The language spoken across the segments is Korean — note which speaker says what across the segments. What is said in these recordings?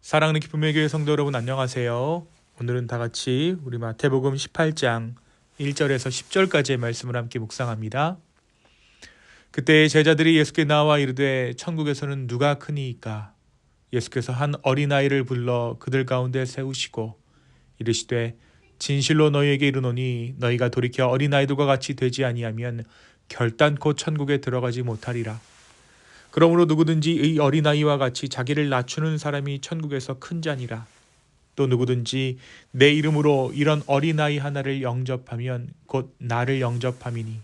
Speaker 1: 사랑하는 기쁨의 교회 성도 여러분, 안녕하세요. 오늘은 다 같이 우리 마태복음 18장 1절에서 10절까지의 말씀을 함께 묵상합니다. 그때 제자들이 예수께 나와 이르되 천국에서는 누가 크니이까? 예수께서 한 어린아이를 불러 그들 가운데 세우시고 이르시되 진실로 너희에게 이르노니 너희가 돌이켜 어린아이들과 같이 되지 아니하면 결단코 천국에 들어가지 못하리라. 그러므로 누구든지 이 어린아이와 같이 자기를 낮추는 사람이 천국에서 큰 자니라. 또 누구든지 내 이름으로 이런 어린아이 하나를 영접하면 곧 나를 영접함이니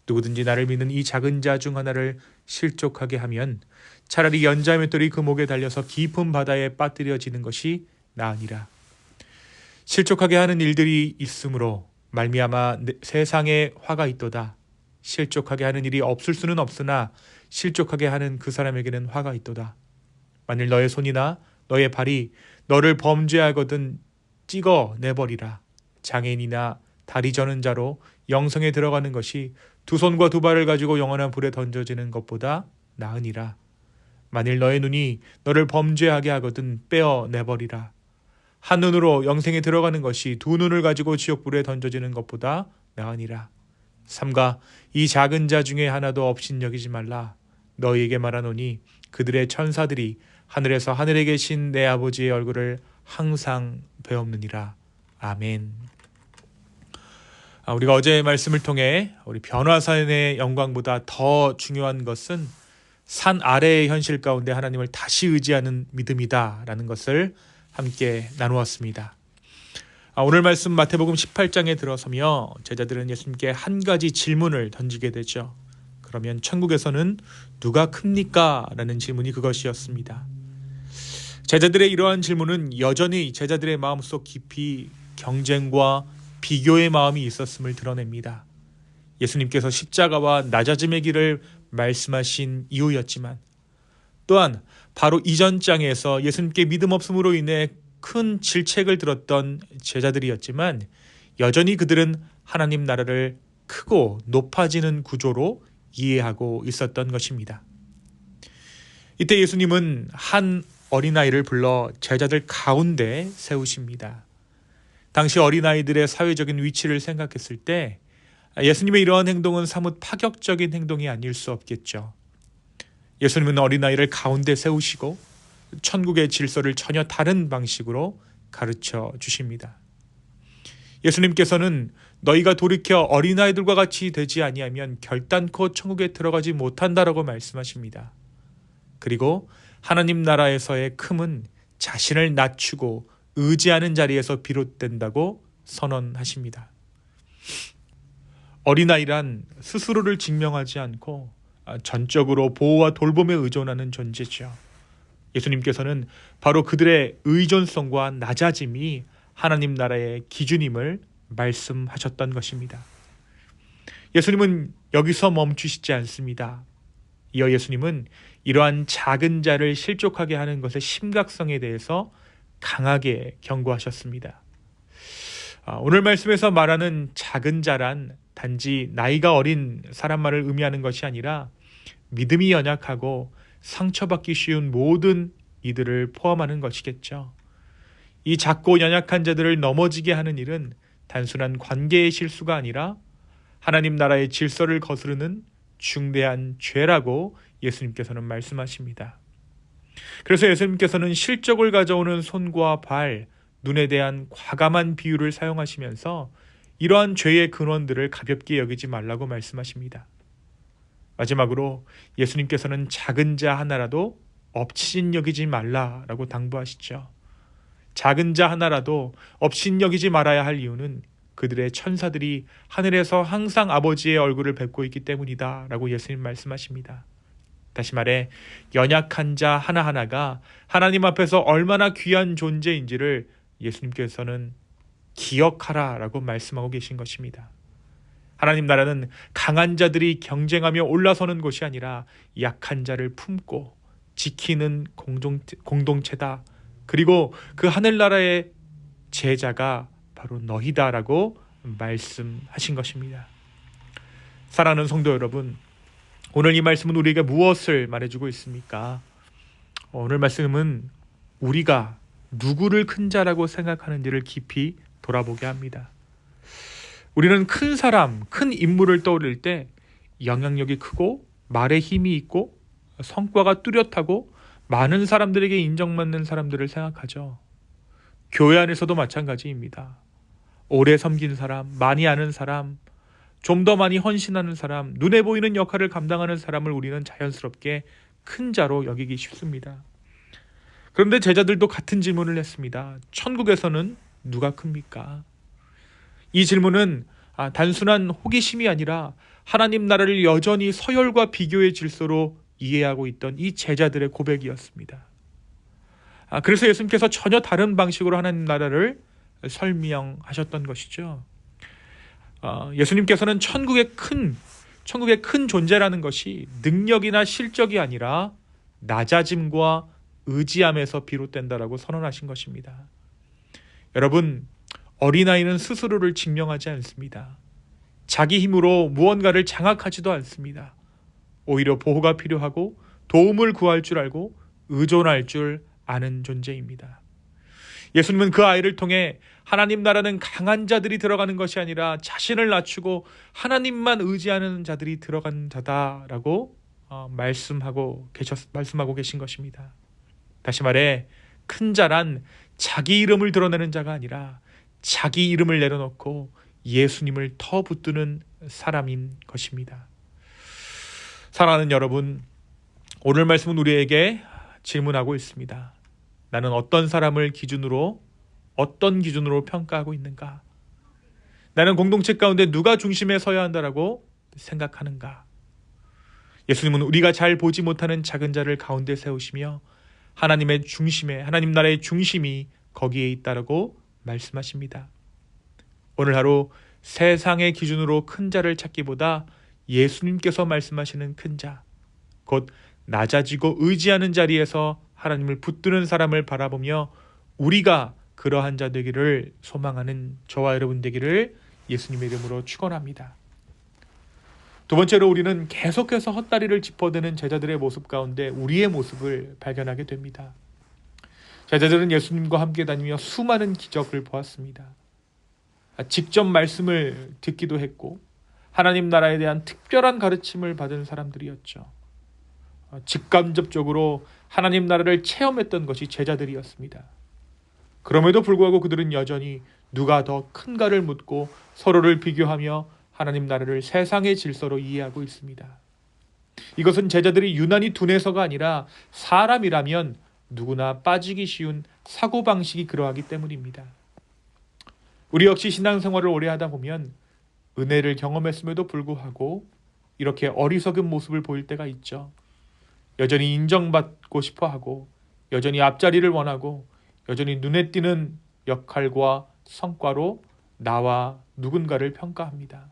Speaker 1: 누구든지 나를 믿는 이 작은 자 중 하나를 실족하게 하면 차라리 연자맷돌이 그 목에 달려서 깊은 바다에 빠뜨려지는 것이 나으니라. 실족하게 하는 일들이 있으므로 말미암아 세상에 화가 있도다. 실족하게 하는 일이 없을 수는 없으나 실족하게 하는 그 사람에게는 화가 있도다. 만일 너의 손이나 너의 발이 너를 범죄하거든 찍어 내버리라. 장애인이나 다리 저는 자로 영성에 들어가는 것이 두 손과 두 발을 가지고 영원한 불에 던져지는 것보다 나으니라. 만일 너의 눈이 너를 범죄하게 하거든 빼어 내버리라. 한 눈으로 영생에 들어가는 것이 두 눈을 가지고 지옥불에 던져지는 것보다 나으니라. 삼가 이 작은 자 중에 하나도 업신여기지 말라. 너희에게 말하노니 그들의 천사들이 하늘에서 하늘에 계신 내 아버지의 얼굴을 항상 배옵느니라. 아멘. 우리가 어제의 말씀을 통해 우리 변화산의 영광보다 더 중요한 것은 산 아래의 현실 가운데 하나님을 다시 의지하는 믿음이다라는 것을 함께 나누었습니다. 오늘 말씀 마태복음 18장에 들어서며 제자들은 예수님께 한 가지 질문을 던지게 되죠. 그러면 천국에서는 누가 큽니까? 라는 질문이 그것이었습니다. 제자들의 이러한 질문은 여전히 제자들의 마음속 깊이 경쟁과 비교의 마음이 있었음을 드러냅니다. 예수님께서 십자가와 낮아짐의 길을 말씀하신 이후였지만 또한 바로 이전 장에서 예수님께 믿음 없음으로 인해 큰 질책을 들었던 제자들이었지만 여전히 그들은 하나님 나라를 크고 높아지는 구조로 이해하고 있었던 것입니다. 이때 예수님은 한 어린아이를 불러 제자들 가운데 세우십니다. 당시 어린아이들의 사회적인 위치를 생각했을 때 예수님의 이러한 행동은 사뭇 파격적인 행동이 아닐 수 없겠죠. 예수님은 어린아이를 가운데 세우시고 천국의 질서를 전혀 다른 방식으로 가르쳐 주십니다. 예수님께서는 너희가 돌이켜 어린아이들과 같이 되지 아니하면 결단코 천국에 들어가지 못한다라고 말씀하십니다. 그리고 하나님 나라에서의 큼은 자신을 낮추고 의지하는 자리에서 비롯된다고 선언하십니다. 어린아이란 스스로를 증명하지 않고 전적으로 보호와 돌봄에 의존하는 존재죠. 예수님께서는 바로 그들의 의존성과 낮아짐이 하나님 나라의 기준임을 말씀하셨던 것입니다. 예수님은 여기서 멈추시지 않습니다. 이어 예수님은 이러한 작은 자를 실족하게 하는 것의 심각성에 대해서 강하게 경고하셨습니다. 오늘 말씀에서 말하는 작은 자란 단지 나이가 어린 사람만을 의미하는 것이 아니라 믿음이 연약하고 상처받기 쉬운 모든 이들을 포함하는 것이겠죠. 이 작고 연약한 자들을 넘어지게 하는 일은 단순한 관계의 실수가 아니라 하나님 나라의 질서를 거스르는 중대한 죄라고 예수님께서는 말씀하십니다. 그래서 예수님께서는 실족을 가져오는 손과 발, 눈에 대한 과감한 비유를 사용하시면서 이러한 죄의 근원들을 가볍게 여기지 말라고 말씀하십니다. 마지막으로 예수님께서는 작은 자 하나라도 업신여기지 말라라고 당부하시죠. 작은 자 하나라도 업신여기지 말아야 할 이유는 그들의 천사들이 하늘에서 항상 아버지의 얼굴을 뵙고 있기 때문이다 라고 예수님 말씀하십니다. 다시 말해 연약한 자 하나하나가 하나님 앞에서 얼마나 귀한 존재인지를 예수님께서는 기억하라 라고 말씀하고 계신 것입니다. 하나님 나라는 강한 자들이 경쟁하며 올라서는 곳이 아니라 약한 자를 품고 지키는 공동체다. 그리고 그 하늘나라의 제자가 바로 너희다라고 말씀하신 것입니다. 사랑하는 성도 여러분, 오늘 이 말씀은 우리에게 무엇을 말해주고 있습니까? 오늘 말씀은 우리가 누구를 큰 자라고 생각하는지를 깊이 돌아보게 합니다. 우리는 큰 사람, 큰 인물을 떠올릴 때 영향력이 크고 말에 힘이 있고 성과가 뚜렷하고 많은 사람들에게 인정받는 사람들을 생각하죠. 교회 안에서도 마찬가지입니다. 오래 섬긴 사람, 많이 아는 사람, 좀 더 많이 헌신하는 사람, 눈에 보이는 역할을 감당하는 사람을 우리는 자연스럽게 큰 자로 여기기 쉽습니다. 그런데 제자들도 같은 질문을 했습니다. 천국에서는 누가 큽니까? 이 질문은 단순한 호기심이 아니라 하나님 나라를 여전히 서열과 비교의 질서로 이해하고 있던 이 제자들의 고백이었습니다. 그래서 예수님께서 전혀 다른 방식으로 하나님 나라를 설명하셨던 것이죠. 예수님께서는 천국의 큰 존재라는 것이 능력이나 실적이 아니라 낮아짐과 의지함에서 비롯된다라고 선언하신 것입니다. 여러분, 어린아이는 스스로를 증명하지 않습니다. 자기 힘으로 무언가를 장악하지도 않습니다. 오히려 보호가 필요하고 도움을 구할 줄 알고 의존할 줄 아는 존재입니다. 예수님은 그 아이를 통해 하나님 나라는 강한 자들이 들어가는 것이 아니라 자신을 낮추고 하나님만 의지하는 자들이 들어간 자다라고 말씀하고 계신 것입니다. 다시 말해 큰 자란 자기 이름을 드러내는 자가 아니라 자기 이름을 내려놓고 예수님을 터 붙드는 사람인 것입니다. 사랑하는 여러분, 오늘 말씀은 우리에게 질문하고 있습니다. 나는 어떤 기준으로 평가하고 있는가? 나는 공동체 가운데 누가 중심에 서야 한다라고 생각하는가? 예수님은 우리가 잘 보지 못하는 작은 자를 가운데 세우시며 하나님 나라의 중심이 거기에 있다라고 말씀하십니다. 오늘 하루 세상의 기준으로 큰 자를 찾기보다 예수님께서 말씀하시는 큰 자, 곧 낮아지고 의지하는 자리에서 하나님을 붙드는 사람을 바라보며 우리가 그러한 자 되기를 소망하는 저와 여러분 되기를 예수님의 이름으로 축원합니다. 두 번째로 우리는 계속해서 헛다리를 짚어대는 제자들의 모습 가운데 우리의 모습을 발견하게 됩니다. 제자들은 예수님과 함께 다니며 수많은 기적을 보았습니다. 직접 말씀을 듣기도 했고 하나님 나라에 대한 특별한 가르침을 받은 사람들이었죠. 직간접적으로 하나님 나라를 체험했던 것이 제자들이었습니다. 그럼에도 불구하고 그들은 여전히 누가 더 큰가를 묻고 서로를 비교하며 하나님 나라를 세상의 질서로 이해하고 있습니다. 이것은 제자들이 유난히 둔해서가 아니라 사람이라면 누구나 빠지기 쉬운 사고방식이 그러하기 때문입니다. 우리 역시 신앙생활을 오래 하다 보면 은혜를 경험했음에도 불구하고 이렇게 어리석은 모습을 보일 때가 있죠. 여전히 인정받고 싶어하고 여전히 앞자리를 원하고 여전히 눈에 띄는 역할과 성과로 나와 누군가를 평가합니다.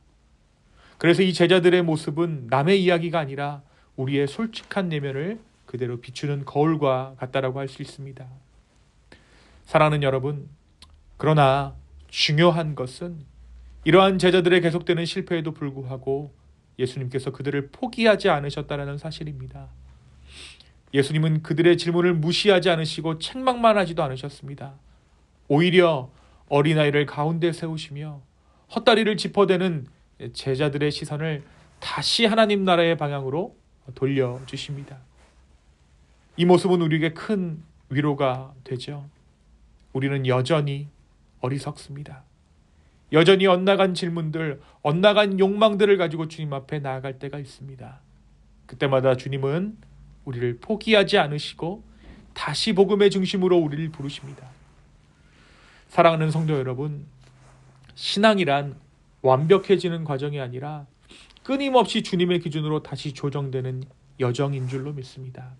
Speaker 1: 그래서 이 제자들의 모습은 남의 이야기가 아니라 우리의 솔직한 내면을 그대로 비추는 거울과 같다라고 할 수 있습니다. 사랑하는 여러분, 그러나 중요한 것은 이러한 제자들의 계속되는 실패에도 불구하고 예수님께서 그들을 포기하지 않으셨다는 사실입니다. 예수님은 그들의 질문을 무시하지 않으시고 책망만 하지도 않으셨습니다. 오히려 어린아이를 가운데 세우시며 헛다리를 짚어대는 제자들의 시선을 다시 하나님 나라의 방향으로 돌려주십니다. 이 모습은 우리에게 큰 위로가 되죠. 우리는 여전히 어리석습니다. 여전히 엇나간 질문들, 엇나간 욕망들을 가지고 주님 앞에 나아갈 때가 있습니다. 그때마다 주님은 우리를 포기하지 않으시고 다시 복음의 중심으로 우리를 부르십니다. 사랑하는 성도 여러분, 신앙이란 완벽해지는 과정이 아니라 끊임없이 주님의 기준으로 다시 조정되는 여정인 줄로 믿습니다.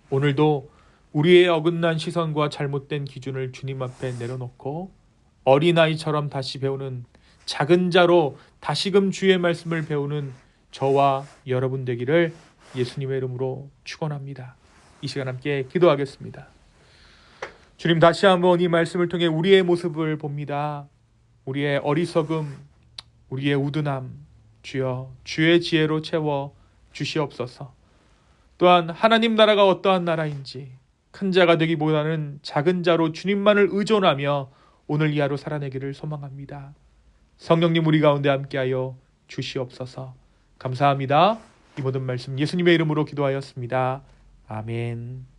Speaker 1: 오늘도 우리의 어긋난 시선과 잘못된 기준을 주님 앞에 내려놓고 어린아이처럼 다시 배우는 작은 자로 다시금 주의 말씀을 배우는 저와 여러분 되기를 예수님의 이름으로 축원합니다. 이 시간 함께 기도하겠습니다. 주님, 다시 한번 이 말씀을 통해 우리의 모습을 봅니다. 우리의 어리석음, 우리의 우둔함, 주여 주의 지혜로 채워 주시옵소서. 또한 하나님 나라가 어떠한 나라인지, 큰 자가 되기보다는 작은 자로 주님만을 의존하며 오늘 이 하루 살아내기를 소망합니다. 성령님 우리 가운데 함께하여 주시옵소서. 감사합니다. 이 모든 말씀 예수님의 이름으로 기도하였습니다. 아멘.